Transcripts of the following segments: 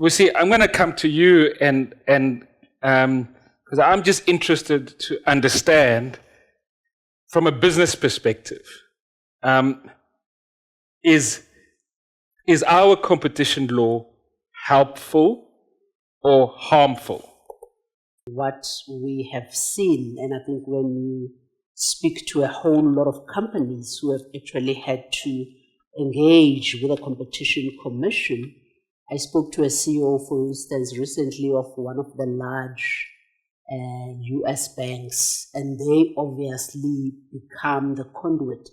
Well, see, I'm going to come to you and because I'm just interested to understand from a business perspective, is our competition law helpful or harmful? What we have seen, and I think when you speak to a whole lot of companies who have actually had to engage with a competition commission, I spoke to a CEO, for instance, recently of one of the large US banks, and they obviously become the conduit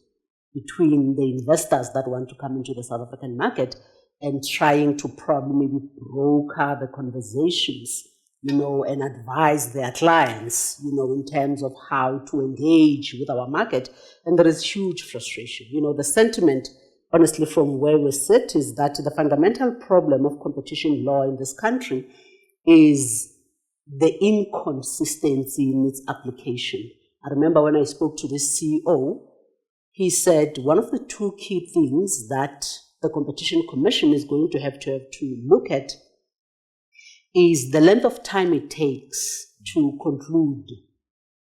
between the investors that want to come into the South African market and trying to probably maybe broker the conversations, and advise their clients, in terms of how to engage with our market. And there is huge frustration. The sentiment, honestly, from where we sit is that the fundamental problem of competition law in this country is the inconsistency in its application. I remember when I spoke to the CEO, he said one of the two key things that the Competition Commission is going to have to look at is the length of time it takes to conclude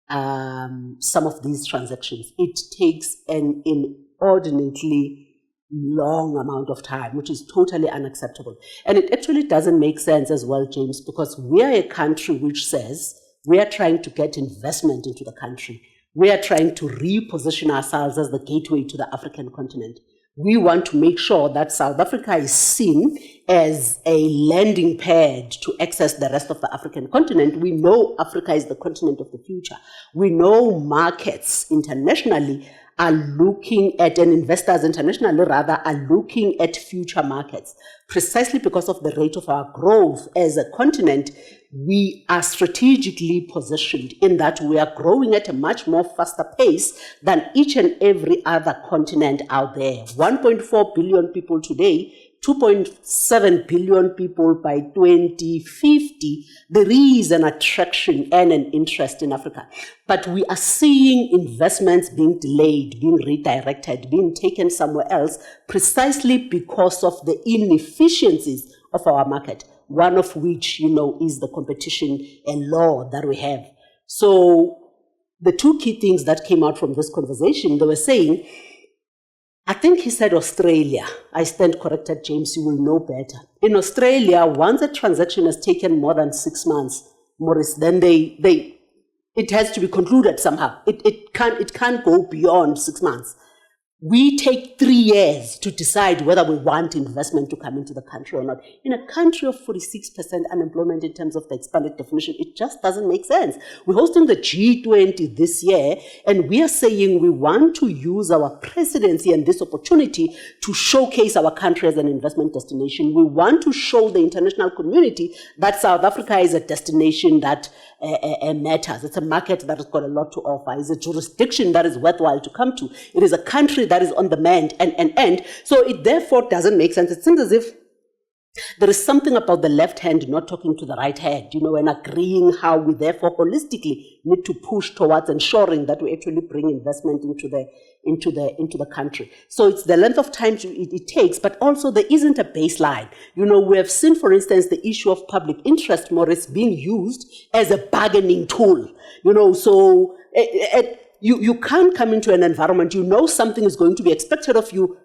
some of these transactions. It takes an inordinately long amount of time, which is totally unacceptable. And it actually doesn't make sense as well, James, because we are a country which says we are trying to get investment into the country. We are trying to reposition ourselves as the gateway to the African continent. We want to make sure that South Africa is seen as a landing pad to access the rest of the African continent. We know Africa is the continent of the future. We know markets internationally are looking at, and investors internationally rather, are looking at future markets. Precisely because of the rate of our growth as a continent, we are strategically positioned in that we are growing at a much more faster pace than each and every other continent out there. 1.4 billion people today, 2.7 billion people by 2050. There is an attraction and an interest in Africa. But we are seeing investments being delayed, being redirected, being taken somewhere else, precisely because of the inefficiencies of our market, one of which, is the competition and law that we have. So the two key things that came out from this conversation, they were saying, I think he said Australia. I stand corrected, James, you will know better. In Australia, once a transaction has taken more than 6 months, Maurice, then it has to be concluded somehow. It can't go beyond 6 months. We take 3 years to decide whether we want investment to come into the country or not. In a country of 46% unemployment in terms of the expanded definition, it just doesn't make sense. We're hosting the G20 this year, and we are saying we want to use our presidency and this opportunity to showcase our country as an investment destination. We want to show the international community that South Africa is a destination that matters. It's a market that has got a lot to offer. It's a jurisdiction that is worthwhile to come to. It is a country that is on the mend and. So it therefore doesn't make sense. It seems as if there is something about the left hand not talking to the right hand, and agreeing how we therefore holistically need to push towards ensuring that we actually bring investment into the country. So it's the length of time it takes, but also there isn't a baseline. We have seen, for instance, the issue of public interest, Maurice, being used as a bargaining tool. So you can't come into an environment, something is going to be expected of you,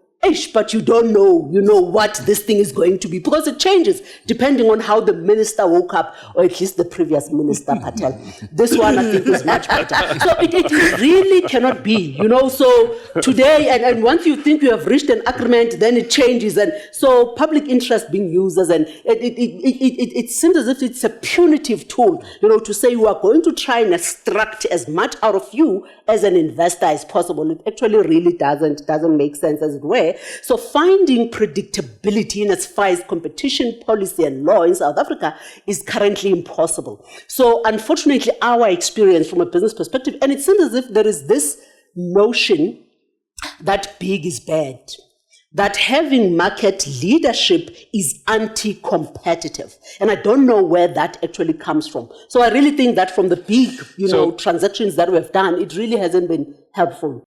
but you don't know, what this thing is going to be, because it changes depending on how the minister woke up, or at least the previous minister, Patel. This one, I think, is much better. So it really cannot be, so today, and once you think you have reached an agreement, then it changes. And so public interest being used as it seems as if it's a punitive tool, to say you are going to try and extract as much out of you as an investor as possible. It actually really doesn't make sense, as it were. So finding predictability in as far as competition policy and law in South Africa is currently impossible. So unfortunately, our experience from a business perspective, and it seems as if there is this notion that big is bad, that having market leadership is anti-competitive. And I don't know where that actually comes from. So I really think that from the big, transactions that we have done, it really hasn't been helpful.